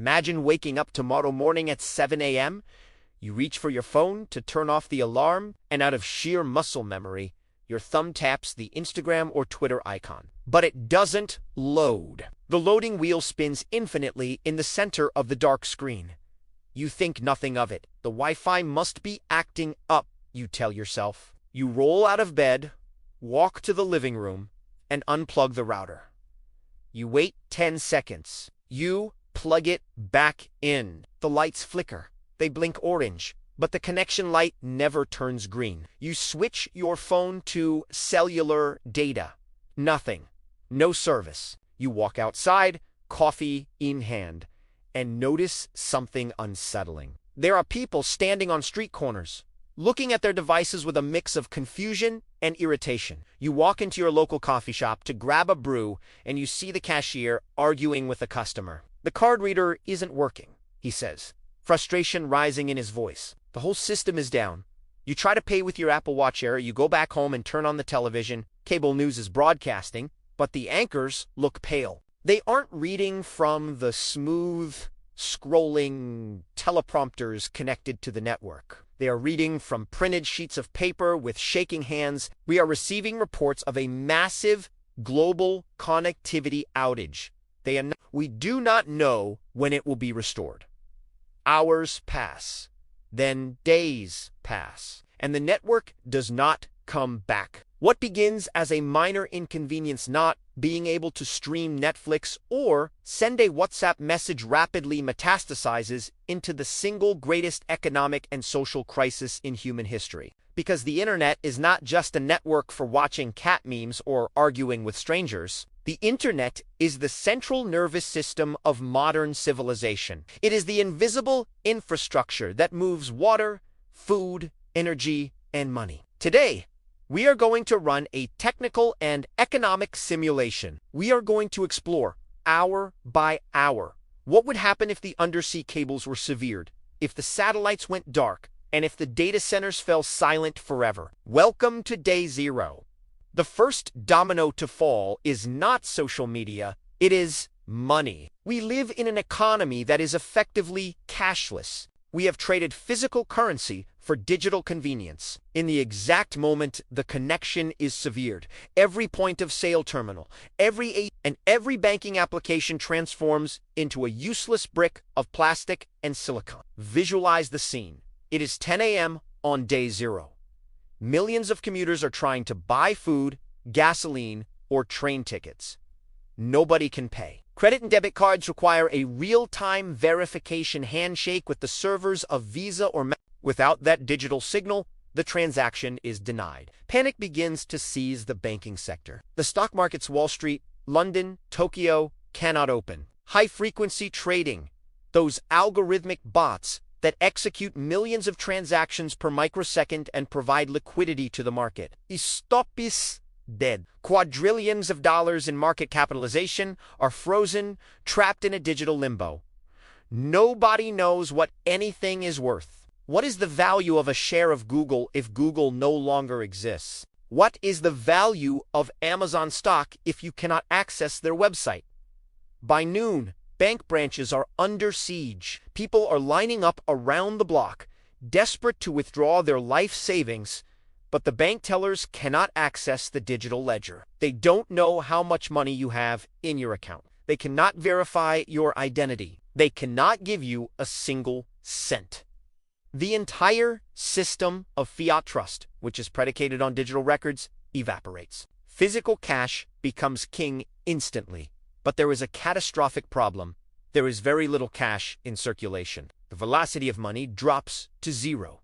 Imagine waking up tomorrow morning at 7 a.m. You reach for your phone to turn off the alarm, and out of sheer muscle memory, your thumb taps the Instagram or Twitter icon. But it doesn't load. The loading wheel spins infinitely in the center of the dark screen. You think nothing of it. The Wi-Fi must be acting up, you tell yourself. You roll out of bed, walk to the living room, and unplug the router. You wait 10 seconds. You plug it back in. The lights flicker. They blink orange, but the connection light never turns green. You switch your phone to cellular data. Nothing. No service. You walk outside, coffee in hand, and notice something unsettling. There are people standing on street corners, looking at their devices with a mix of confusion and irritation. You walk into your local coffee shop to grab a brew, and you see the cashier arguing with a customer. The card reader isn't working, he says, frustration rising in his voice. The whole system is down. You try to pay with your Apple Watch Air, you go back home and turn on the television. Cable news is broadcasting, but the anchors look pale. They aren't reading from the smooth, scrolling teleprompters connected to the network. They are reading from printed sheets of paper with shaking hands. We are receiving reports of a massive global connectivity outage. We do not know when it will be restored. Hours pass, then days pass, and the network does not come back. What begins as a minor inconvenience, not being able to stream Netflix or send a WhatsApp message, rapidly metastasizes into the single greatest economic and social crisis in human history. Because the internet is not just a network for watching cat memes or arguing with strangers. The internet is the central nervous system of modern civilization. It is the invisible infrastructure that moves water, food, energy, and money. Today, we are going to run a technical and economic simulation. We are going to explore, hour by hour, what would happen if the undersea cables were severed, if the satellites went dark, and if the data centers fell silent forever. Welcome to Day Zero. The first domino to fall is not social media, it is money. We live in an economy that is effectively cashless. We have traded physical currency for digital convenience. In the exact moment the connection is severed, every point of sale terminal, every banking application transforms into a useless brick of plastic and silicon. Visualize the scene. It is 10 a.m. on day zero. Millions of commuters are trying to buy food, gasoline, or train tickets. Nobody can pay. Credit and debit cards require a real-time verification handshake with the servers of Visa or Mastercard. Without that digital signal, the transaction is denied. Panic begins to seize the banking sector. The stock markets, Wall Street, London, Tokyo, cannot open. High-frequency trading, those algorithmic bots that execute millions of transactions per microsecond and provide liquidity to the market. Stop is dead. Quadrillions of dollars in market capitalization are frozen, trapped in a digital limbo. Nobody knows what anything is worth. What is the value of a share of Google if Google no longer exists? What is the value of Amazon stock if you cannot access their website? By noon, bank branches are under siege. People are lining up around the block, desperate to withdraw their life savings, but the bank tellers cannot access the digital ledger. They don't know how much money you have in your account. They cannot verify your identity. They cannot give you a single cent. The entire system of fiat trust, which is predicated on digital records, evaporates. Physical cash becomes king instantly. But there is a catastrophic problem. There is very little cash in circulation. The velocity of money drops to zero.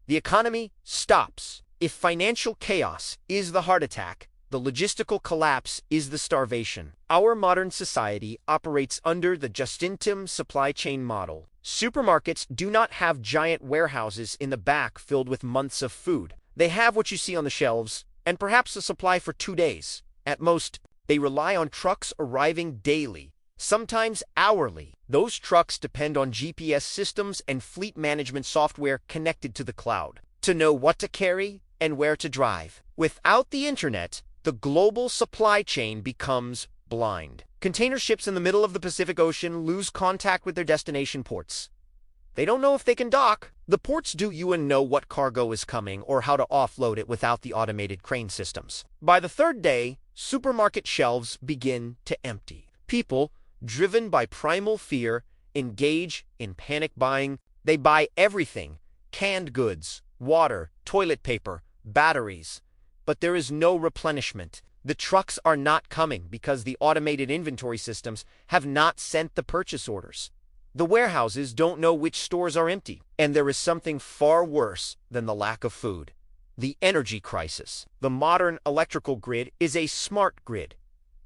The economy stops. If financial chaos is the heart attack, the logistical collapse is the starvation. Our modern society operates under the just-in-time supply chain model. Supermarkets do not have giant warehouses in the back filled with months of food. They have what you see on the shelves, and perhaps a supply for 2 days. At most, they rely on trucks arriving daily, sometimes hourly. Those trucks depend on GPS systems and fleet management software connected to the cloud to know what to carry and where to drive. Without the internet, the global supply chain becomes blind. Container ships in the middle of the Pacific Ocean lose contact with their destination ports. They don't know if they can dock. The ports don't even know what cargo is coming or how to offload it without the automated crane systems. By the third day, supermarket shelves begin to empty. People, driven by primal fear, engage in panic buying. They buy everything: canned goods, water, toilet paper, batteries. But there is no replenishment. The trucks are not coming because the automated inventory systems have not sent the purchase orders. The warehouses don't know which stores are empty. And there is something far worse than the lack of food: the energy crisis. The modern electrical grid is a smart grid.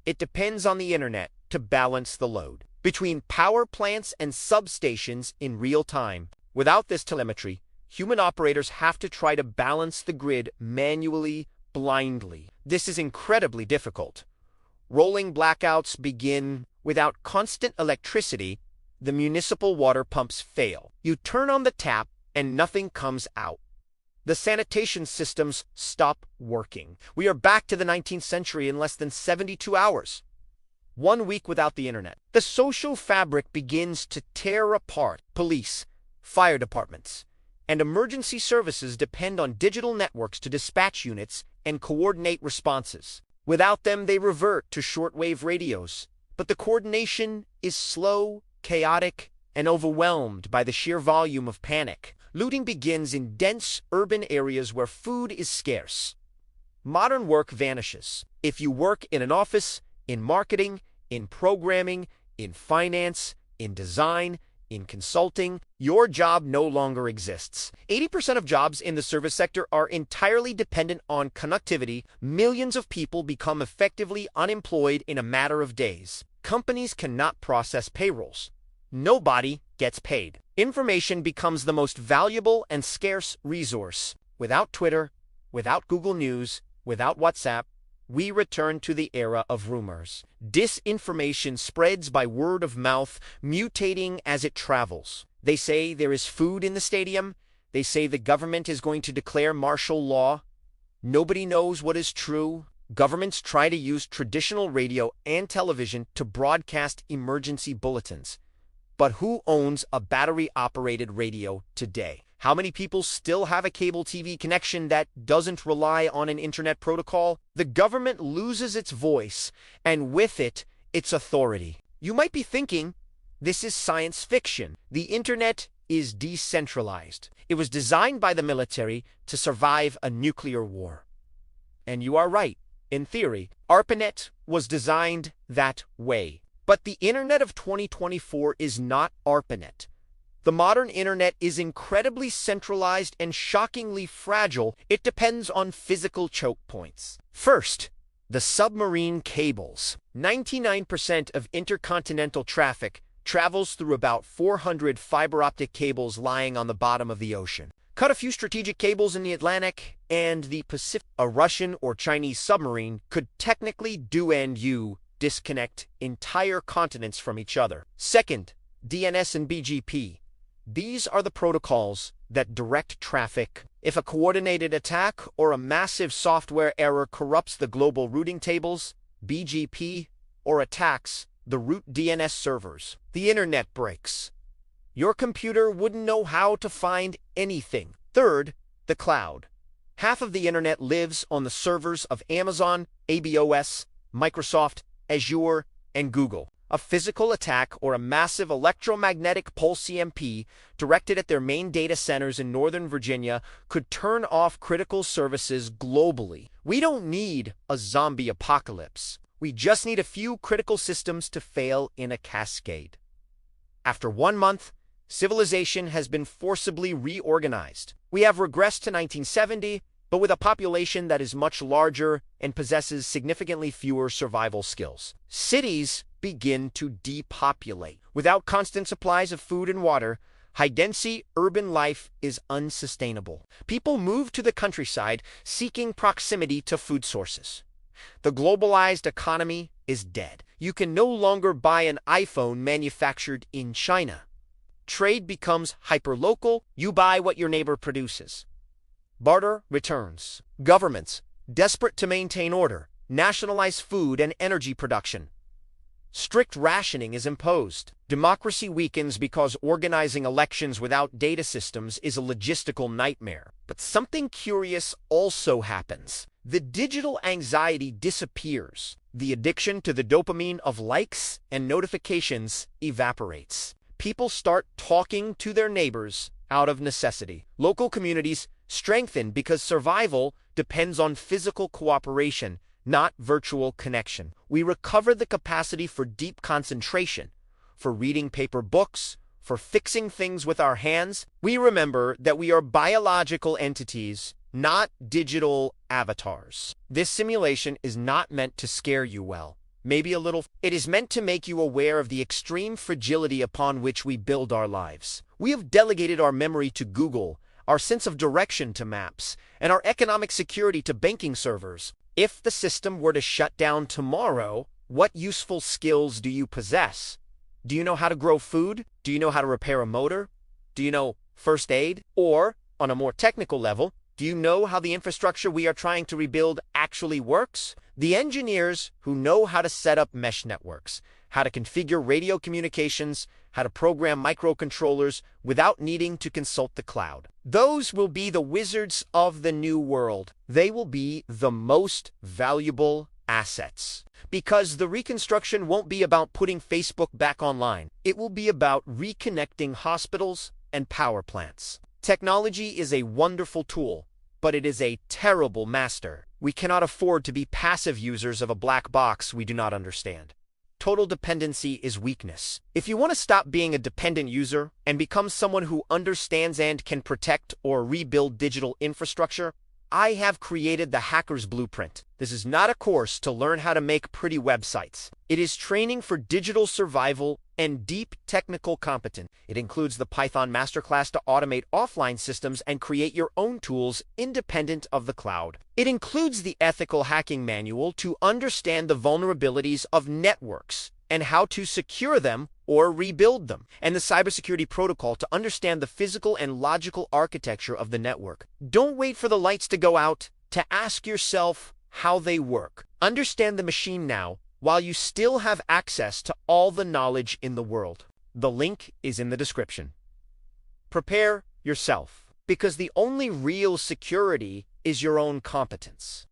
It depends on the internet to balance the load between power plants and substations in real time. Without this telemetry, human operators have to try to balance the grid manually, blindly. This is incredibly difficult. Rolling blackouts begin. Without constant electricity, the municipal water pumps fail. You turn on the tap and nothing comes out. The sanitation systems stop working. We are back to the 19th century in less than 72 hours. 1 week without the internet. The social fabric begins to tear apart. Police, fire departments, and emergency services depend on digital networks to dispatch units and coordinate responses. Without them, they revert to shortwave radios. But the coordination is slow, chaotic, and overwhelmed by the sheer volume of panic. Looting begins in dense urban areas where food is scarce. Modern work vanishes. If you work in an office, in marketing, in programming, in finance, in design, in consulting, your job no longer exists. 80% of jobs in the service sector are entirely dependent on connectivity. Millions of people become effectively unemployed in a matter of days. Companies cannot process payrolls. Nobody gets paid. Information becomes the most valuable and scarce resource. Without Twitter, without Google News, without WhatsApp, we return to the era of rumors. Disinformation spreads by word of mouth, mutating as it travels. They say there is food in the stadium. They say the government is going to declare martial law. Nobody knows what is true. Governments try to use traditional radio and television to broadcast emergency bulletins. But who owns a battery-operated radio today? How many people still have a cable TV connection that doesn't rely on an internet protocol? The government loses its voice, and with it, its authority. You might be thinking, this is science fiction. The internet is decentralized. It was designed by the military to survive a nuclear war. And you are right. In theory, ARPANET was designed that way. But the internet of 2024 is not ARPANET. The modern internet is incredibly centralized and shockingly fragile. It depends on physical choke points. First, the submarine cables. 99% of intercontinental traffic travels through about 400 fiber optic cables lying on the bottom of the ocean. Cut a few strategic cables in the Atlantic and the Pacific. A Russian or Chinese submarine could technically disconnect entire continents from each other. Second, DNS and BGP. These are the protocols that direct traffic. If a coordinated attack or a massive software error corrupts the global routing tables, BGP, or attacks the root DNS servers, the internet breaks. Your computer wouldn't know how to find anything. Third, the cloud. Half of the internet lives on the servers of Amazon, AWS, Microsoft, Azure, and Google. A physical attack or a massive electromagnetic pulse EMP directed at their main data centers in Northern Virginia could turn off critical services globally. We don't need a zombie apocalypse. We just need a few critical systems to fail in a cascade. After 1 month, civilization has been forcibly reorganized. We have regressed to 1970, but with a population that is much larger and possesses significantly fewer survival skills. Cities begin to depopulate. Without constant supplies of food and water, high-density urban life is unsustainable. People move to the countryside seeking proximity to food sources. The globalized economy is dead. You can no longer buy an iPhone manufactured in China. Trade becomes hyperlocal. You buy what your neighbor produces. Barter returns. Governments, desperate to maintain order, nationalize food and energy production. Strict rationing is imposed. Democracy weakens because organizing elections without data systems is a logistical nightmare. But something curious also happens. The digital anxiety disappears. The addiction to the dopamine of likes and notifications evaporates. People start talking to their neighbors out of necessity. Local communities strengthen because survival depends on physical cooperation, not virtual connection. We recover the capacity for deep concentration, for reading paper books, for fixing things with our hands. We remember that we are biological entities, not digital avatars. This simulation is not meant to scare you well. Maybe a little. It is meant to make you aware of the extreme fragility upon which we build our lives. We have delegated our memory to Google, our sense of direction to maps, and our economic security to banking servers. If the system were to shut down tomorrow, what useful skills do you possess? Do you know how to grow food? Do you know how to repair a motor? Do you know first aid? Or, on a more technical level, do you know how the infrastructure we are trying to rebuild actually works? The engineers who know how to set up mesh networks, how to configure radio communications, how to program microcontrollers without needing to consult the cloud. Those will be the wizards of the new world. They will be the most valuable assets. Because the reconstruction won't be about putting Facebook back online. It will be about reconnecting hospitals and power plants. Technology is a wonderful tool, but it is a terrible master. We cannot afford to be passive users of a black box we do not understand. Total dependency is weakness. If you want to stop being a dependent user and become someone who understands and can protect or rebuild digital infrastructure, I have created the Hacker's Blueprint. This is not a course to learn how to make pretty websites. It is training for digital survival and deep technical competence. It includes the Python Masterclass to automate offline systems and create your own tools independent of the cloud. It includes the Ethical Hacking Manual to understand the vulnerabilities of networks and how to secure them or rebuild them, and the Cybersecurity Protocol to understand the physical and logical architecture of the network. Don't wait for the lights to go out to ask yourself how they work. Understand the machine now while you still have access to all the knowledge in the world. The link is in the description. Prepare yourself, because the only real security is your own competence.